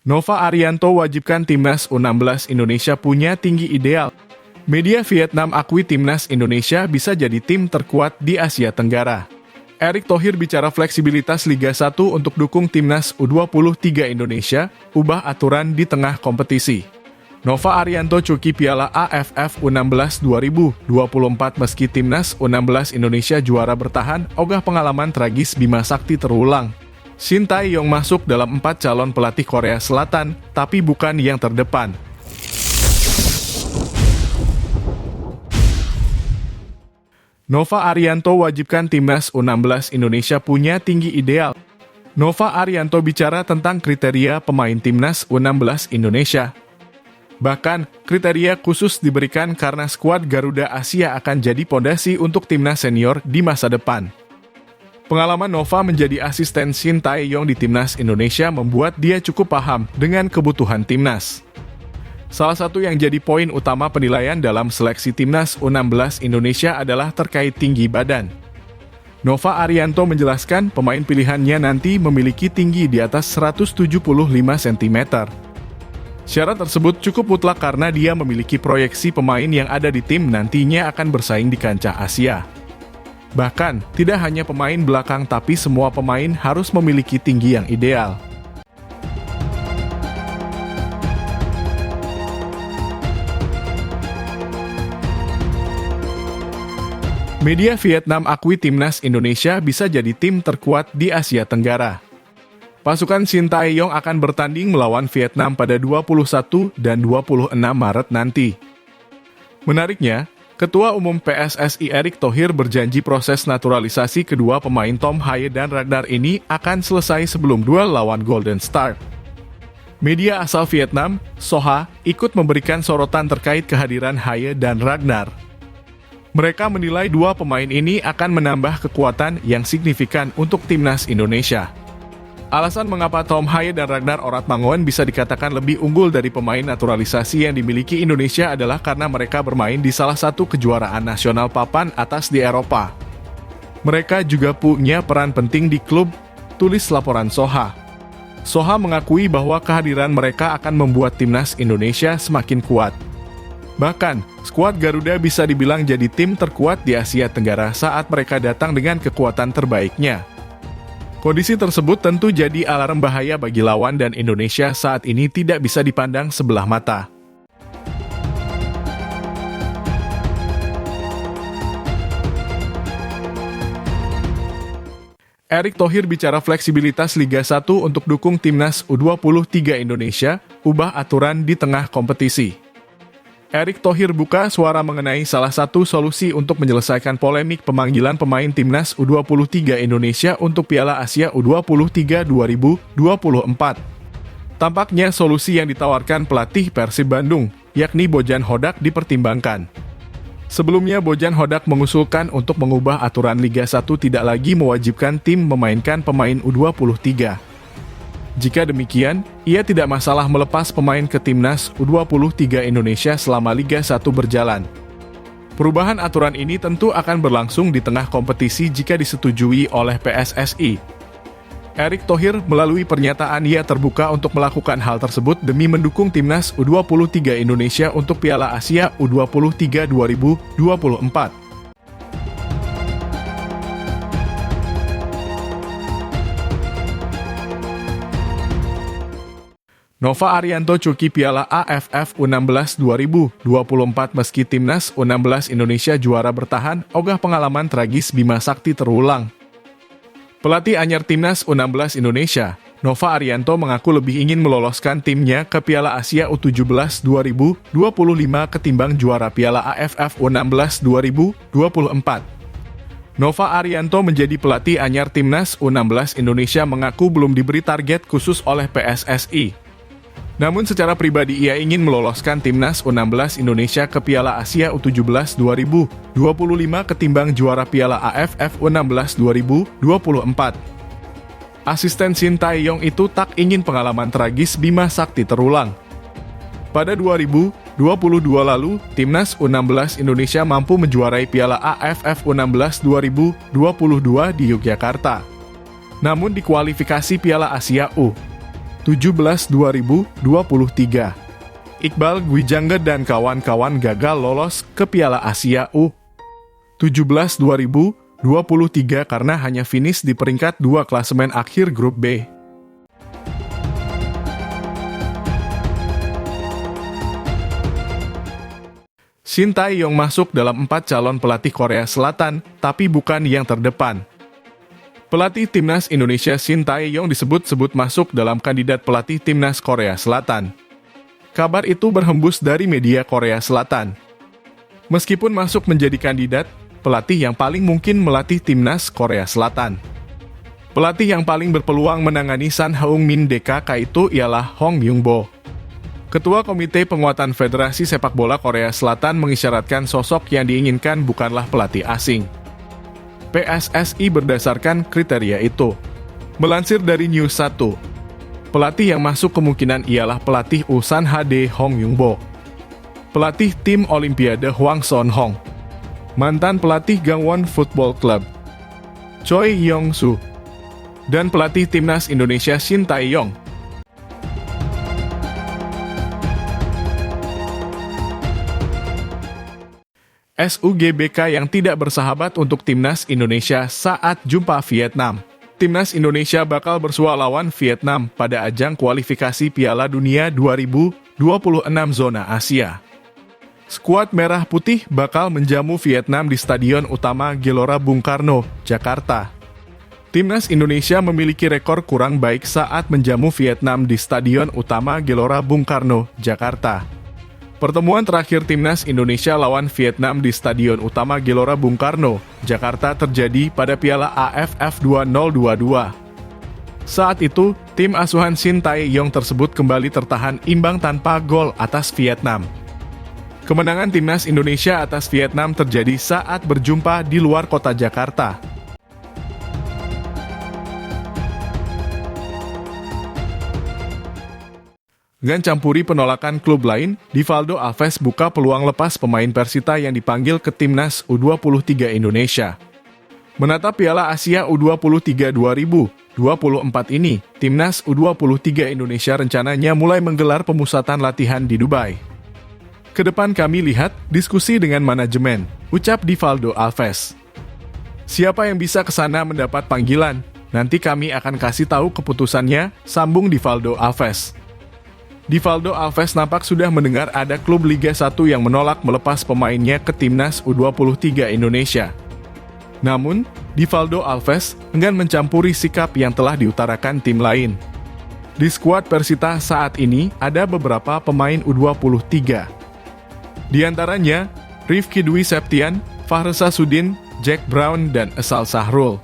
Nova Arianto wajibkan timnas U16 Indonesia punya tinggi ideal. Media Vietnam akui timnas Indonesia bisa jadi tim terkuat di Asia Tenggara. Erick Thohir bicara fleksibilitas Liga 1 untuk dukung timnas U23 Indonesia, ubah aturan di tengah kompetisi. Nova Arianto cuki Piala AFF U16 2024 meski timnas U16 Indonesia juara bertahan, ogah pengalaman tragis Bima Sakti terulang. Shin Tae-yong masuk dalam 4 calon pelatih Korea Selatan, tapi bukan yang terdepan. Nova Arianto wajibkan timnas U16 Indonesia punya tinggi ideal. Nova Arianto bicara tentang kriteria pemain timnas U16 Indonesia. Bahkan, kriteria khusus diberikan karena skuad Garuda Asia akan jadi pondasi untuk timnas senior di masa depan. Pengalaman Nova menjadi asisten Shin Tae-yong di timnas Indonesia membuat dia cukup paham dengan kebutuhan timnas. Salah satu yang jadi poin utama penilaian dalam seleksi timnas U16 Indonesia adalah terkait tinggi badan. Nova Arianto menjelaskan pemain pilihannya nanti memiliki tinggi di atas 175 cm. Syarat tersebut cukup mutlak karena dia memiliki proyeksi pemain yang ada di tim nantinya akan bersaing di kancah Asia. Bahkan, tidak hanya pemain belakang tapi semua pemain harus memiliki tinggi yang ideal. Media Vietnam akui timnas Indonesia bisa jadi tim terkuat di Asia Tenggara. Pasukan Shin Tae-yong akan bertanding melawan Vietnam pada 21 dan 26 Maret nanti. Menariknya, Ketua Umum PSSI Erick Thohir berjanji proses naturalisasi kedua pemain Tom Haye dan Ragnar ini akan selesai sebelum duel lawan Golden Star. Media asal Vietnam, Soha, ikut memberikan sorotan terkait kehadiran Haye dan Ragnar. Mereka menilai dua pemain ini akan menambah kekuatan yang signifikan untuk timnas Indonesia. Alasan mengapa Tom Haye dan Ragnar Oratmangoen bisa dikatakan lebih unggul dari pemain naturalisasi yang dimiliki Indonesia adalah karena mereka bermain di salah satu kejuaraan nasional papan atas di Eropa. Mereka juga punya peran penting di klub, tulis laporan Soha. Soha mengakui bahwa kehadiran mereka akan membuat timnas Indonesia semakin kuat. Bahkan, skuad Garuda bisa dibilang jadi tim terkuat di Asia Tenggara saat mereka datang dengan kekuatan terbaiknya. Kondisi tersebut tentu jadi alarm bahaya bagi lawan dan Indonesia saat ini tidak bisa dipandang sebelah mata. Erick Thohir bicara fleksibilitas Liga 1 untuk dukung timnas U23 Indonesia, ubah aturan di tengah kompetisi. Erick Thohir buka suara mengenai salah satu solusi untuk menyelesaikan polemik pemanggilan pemain timnas U23 Indonesia untuk Piala Asia U23 2024. Tampaknya solusi yang ditawarkan pelatih Persib Bandung, yakni Bojan Hodak, dipertimbangkan. Sebelumnya Bojan Hodak mengusulkan untuk mengubah aturan Liga 1 tidak lagi mewajibkan tim memainkan pemain U23. Jika demikian, ia tidak masalah melepas pemain ke timnas U23 Indonesia selama Liga 1 berjalan. Perubahan aturan ini tentu akan berlangsung di tengah kompetisi jika disetujui oleh PSSI. Erick Thohir melalui pernyataan ia terbuka untuk melakukan hal tersebut demi mendukung timnas U23 Indonesia untuk Piala Asia U23 2024. Nova Arianto cuki Piala AFF U16 2024 meski timnas U16 Indonesia juara bertahan, ogah pengalaman tragis Bima Sakti terulang. Pelatih anyar timnas U16 Indonesia, Nova Arianto mengaku lebih ingin meloloskan timnya ke Piala Asia U17 2025 ketimbang juara Piala AFF U16 2024. Nova Arianto menjadi pelatih anyar timnas U16 Indonesia mengaku belum diberi target khusus oleh PSSI. Namun secara pribadi ia ingin meloloskan timnas U16 Indonesia ke Piala Asia U17 2025 ketimbang juara Piala AFF U16 2024. Asisten Shin Tae-yong itu tak ingin pengalaman tragis Bima Sakti terulang. Pada 2022 lalu, timnas U16 Indonesia mampu menjuarai Piala AFF U16 2022 di Yogyakarta. Namun di kualifikasi Piala Asia U 17-2023. Iqbal Gwijangge dan kawan-kawan gagal lolos ke Piala Asia U17 2023 karena hanya finish di peringkat 2 klasemen akhir grup B. Shin Tae-yong masuk dalam 4 calon pelatih Korea Selatan, tapi bukan yang terdepan. Pelatih Timnas Indonesia Shin Tae-yong disebut-sebut masuk dalam kandidat pelatih Timnas Korea Selatan. Kabar itu berhembus dari media Korea Selatan. Meskipun masuk menjadi kandidat, pelatih yang paling mungkin melatih Timnas Korea Selatan. Pelatih yang paling berpeluang menangani San Heung-min DKK itu ialah Hong Myung-bo. Ketua Komite Penguatan Federasi Sepak Bola Korea Selatan mengisyaratkan sosok yang diinginkan bukanlah pelatih asing. PSSI berdasarkan kriteria itu. Melansir dari News 1, pelatih yang masuk kemungkinan ialah pelatih Ulsan HD Hong Myung-bo, pelatih tim Olimpiade Hwang Son-hong, mantan pelatih Gangwon Football Club Choi Yong-soo, dan pelatih Timnas Indonesia Shin Tae-yong. SUGBK yang tidak bersahabat untuk Timnas Indonesia saat jumpa Vietnam. Timnas Indonesia bakal bersua lawan Vietnam pada ajang kualifikasi Piala Dunia 2026 zona Asia. Skuad Merah Putih bakal menjamu Vietnam di Stadion Utama Gelora Bung Karno, Jakarta. Timnas Indonesia memiliki rekor kurang baik saat menjamu Vietnam di Stadion Utama Gelora Bung Karno, Jakarta. Pertemuan terakhir Timnas Indonesia lawan Vietnam di Stadion Utama Gelora Bung Karno, Jakarta terjadi pada Piala AFF 2022. Saat itu, tim asuhan Shin Tae-yong tersebut kembali tertahan imbang tanpa gol atas Vietnam. Kemenangan Timnas Indonesia atas Vietnam terjadi saat berjumpa di luar kota Jakarta. Dengan campuri penolakan klub lain, Divaldo Alves buka peluang lepas pemain Persita yang dipanggil ke Timnas U23 Indonesia. Menatap Piala Asia U23 2024 ini, Timnas U23 Indonesia rencananya mulai menggelar pemusatan latihan di Dubai. Kedepan kami lihat diskusi dengan manajemen, ucap Divaldo Alves. Siapa yang bisa ke sana mendapat panggilan, nanti kami akan kasih tahu keputusannya, sambung Divaldo Alves. Divaldo Alves nampak sudah mendengar ada klub Liga 1 yang menolak melepas pemainnya ke Timnas U23 Indonesia. Namun, Divaldo Alves enggan mencampuri sikap yang telah diutarakan tim lain. Di skuad Persita saat ini ada beberapa pemain U23. Di antaranya, Rifki Dwi Septian, Fahresa Sudin, Jack Brown, dan Esal Sahrul.